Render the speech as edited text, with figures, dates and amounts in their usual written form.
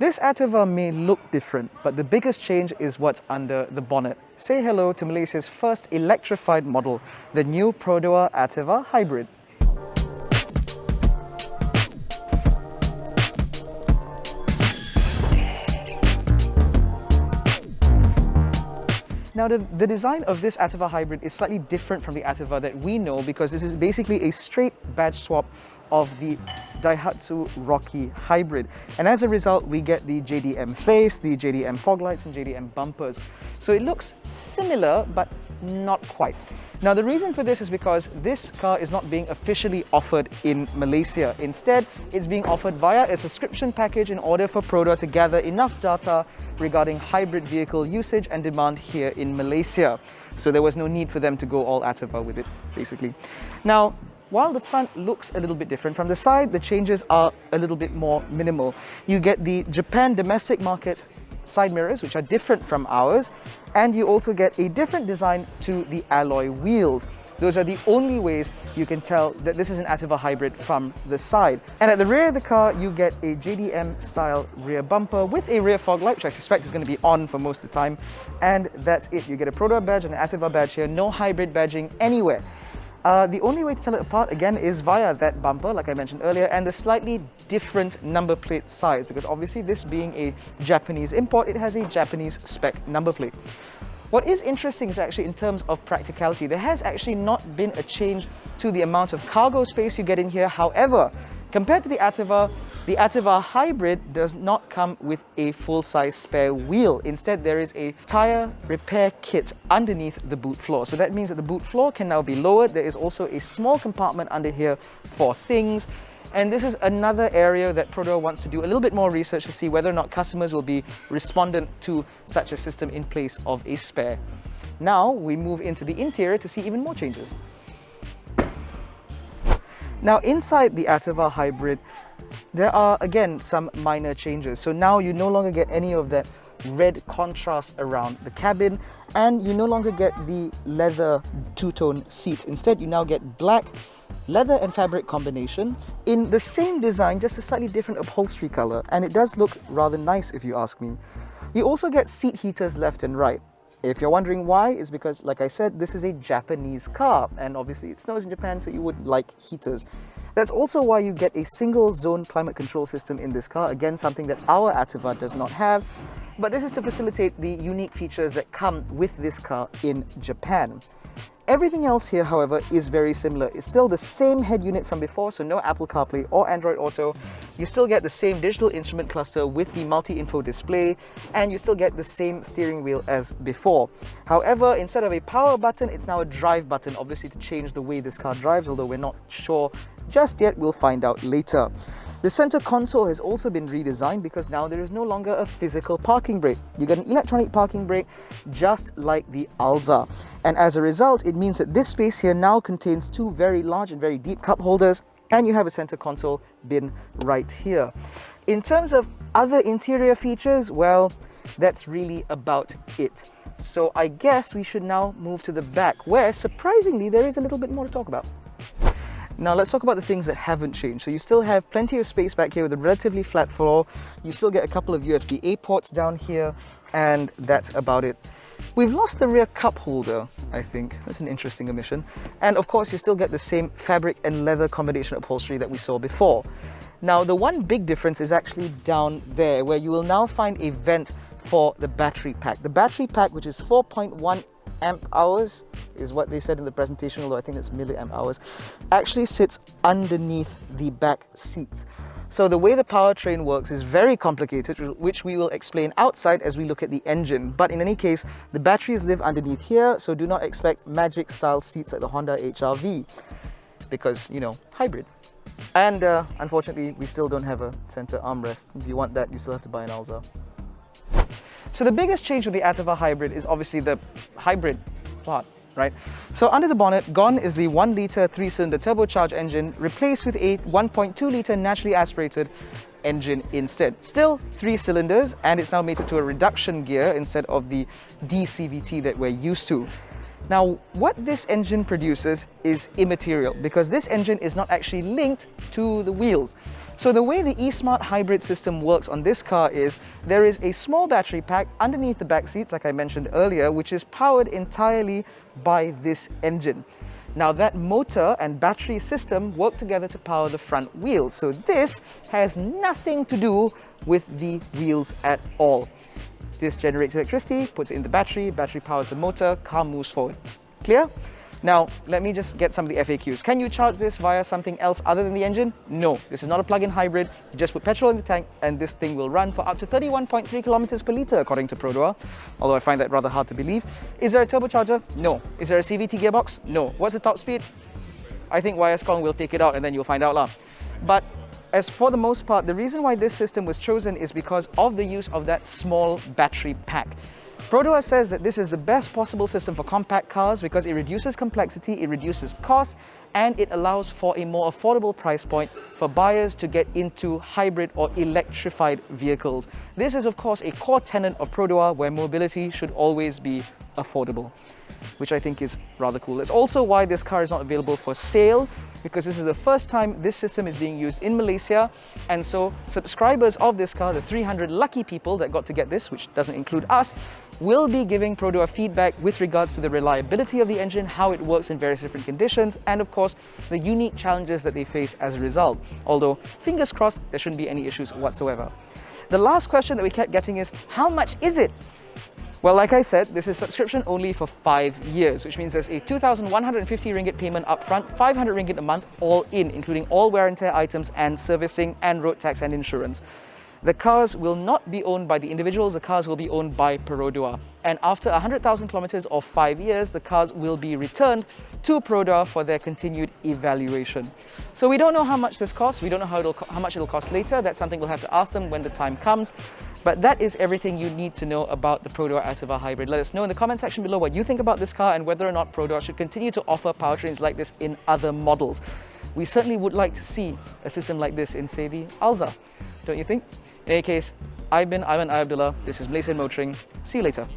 This Ativa may look different, but the biggest change is what's under the bonnet. Say hello to Malaysia's first electrified model, the new Perodua Ativa Hybrid. Now, the design of this Ativa Hybrid is slightly different from the Ativa that we know, because this is basically a straight badge swap of the Daihatsu Rocky Hybrid. And as a result, we get the JDM face, the JDM fog lights and JDM bumpers. So it looks similar, but not quite. Now, the reason for this is because this car is not being officially offered in Malaysia. Instead, it's being offered via a subscription package in order for Perodua to gather enough data regarding hybrid vehicle usage and demand here in Malaysia. So there was no need for them to go all Ativa with it, basically. Now, while the front looks a little bit different, from the side, the changes are a little bit more minimal. You get the Japan domestic market side mirrors, which are different from ours, and you also get a different design to the alloy wheels. Those are the only ways you can tell that this is an Ativa Hybrid from the side. And at the rear of the car, you get a JDM style rear bumper with a rear fog light, which I suspect is going to be on for most of the time. And that's it. You get a Perodua badge and an Ativa badge here, no hybrid badging anywhere. The only way to tell it apart, again, is via that bumper, like I mentioned earlier, and the slightly different number plate size, because obviously this being a Japanese import, it has a Japanese spec number plate. What is interesting is actually in terms of practicality, there has actually not been a change to the amount of cargo space you get in here. However, compared to the Ativa Hybrid does not come with a full-size spare wheel. Instead, there is a tyre repair kit underneath the boot floor. So that means that the boot floor can now be lowered. There is also a small compartment under here for things. And this is another area that Perodua wants to do a little bit more research to see whether or not customers will be respondent to such a system in place of a spare. Now we move into the interior to see even more changes. Now inside the Ativa Hybrid, there are again some minor changes. So now you no longer get any of that red contrast around the cabin, and you no longer get the leather two-tone seats. Instead, you now get black leather and fabric combination in the same design, just a slightly different upholstery color, and it does look rather nice if you ask me. You also get seat heaters left and right. If you're wondering why, it's because, like I said, this is a Japanese car, and obviously it snows in Japan, so you would like heaters. That's also why you get a single zone climate control system in this car, again something that our Ativa does not have, but this is to facilitate the unique features that come with this car in Japan. Everything else here, however, is very similar. It's still the same head unit from before, so no Apple CarPlay or Android Auto. You still get the same digital instrument cluster with the multi-info display, and you still get the same steering wheel as before. However, instead of a power button, it's now a drive button, obviously to change the way this car drives, although we're not sure just yet. We'll find out later. The center console has also been redesigned because now there is no longer a physical parking brake. You get an electronic parking brake just like the Alza. And as a result, it means that this space here now contains two very large and very deep cup holders, and you have a center console bin right here. In terms of other interior features, well, that's really about it. So I guess we should now move to the back, where surprisingly there is a little bit more to talk about. Now let's talk about the things that haven't changed. So you still have plenty of space back here with a relatively flat floor. You still get a couple of USB-A ports down here, and that's about it. We've lost the rear cup holder, I think. That's an interesting omission. And of course, you still get the same fabric and leather combination upholstery that we saw before. Now, the one big difference is actually down there, where you will now find a vent for the battery pack. The battery pack, which is 4.1 amp hours, is what they said in the presentation, although I think it's milliamp hours, actually sits underneath the back seats. So the way the powertrain works is very complicated, which we will explain outside as we look at the engine. But in any case, the batteries live underneath here, so do not expect magic style seats like the Honda HR-V, because, you know, hybrid. And unfortunately, we still don't have a center armrest. If you want that, you still have to buy an Alza. So the biggest change with the Ativa Hybrid is obviously the hybrid part, right? So under the bonnet, gone is the 1-litre 3-cylinder turbocharged engine, replaced with a 1.2-litre naturally aspirated engine instead. Still 3 cylinders, and it's now mated to a reduction gear instead of the DCVT that we're used to. Now, what this engine produces is immaterial, because this engine is not actually linked to the wheels. So the way the eSmart hybrid system works on this car is there is a small battery pack underneath the back seats, like I mentioned earlier, which is powered entirely by this engine. Now that motor and battery system work together to power the front wheels. So this has nothing to do with the wheels at all. This generates electricity, puts it in the battery powers the motor, car moves forward. Clear? Now, let me just get some of the FAQs. Can you charge this via something else other than the engine? No, this is not a plug-in hybrid. You just put petrol in the tank and this thing will run for up to 31.3 kilometers per litre, according to Perodua, although I find that rather hard to believe. Is there a turbocharger? No. Is there a CVT gearbox? No. What's the top speed? I think YSCon will take it out and then you'll find out. But as for the most part, the reason why this system was chosen is because of the use of that small battery pack. Perodua says that this is the best possible system for compact cars because it reduces complexity, it reduces cost, and it allows for a more affordable price point for buyers to get into hybrid or electrified vehicles. This is of course a core tenet of Perodua where mobility should always be affordable, which I think is rather cool. That's also why this car is not available for sale, because this is the first time this system is being used in Malaysia, and so subscribers of this car, the 300 lucky people that got to get this, which doesn't include us, will be giving Perodua feedback with regards to the reliability of the engine, how it works in various different conditions, and of course the unique challenges that they face as a result. Although, fingers crossed, there shouldn't be any issues whatsoever. The last question that we kept getting is, how much is it? Well, like I said, this is subscription only for 5 years, which means there's a 2,150 ringgit payment upfront, 500 ringgit a month, all in, including all wear and tear items and servicing and road tax and insurance. The cars will not be owned by the individuals, the cars will be owned by Perodua. And after 100,000 kilometers or 5 years, the cars will be returned to Perodua for their continued evaluation. So we don't know how much this costs, we don't know how much it'll cost later. That's something we'll have to ask them when the time comes. But that is everything you need to know about the Perodua Ativa Hybrid. Let us know in the comment section below what you think about this car and whether or not Perodua should continue to offer powertrains like this in other models. We certainly would like to see a system like this in, say, the Alza, don't you think? In any case, I've been ABDULLAH. This is Malaysian Motoring. See you later.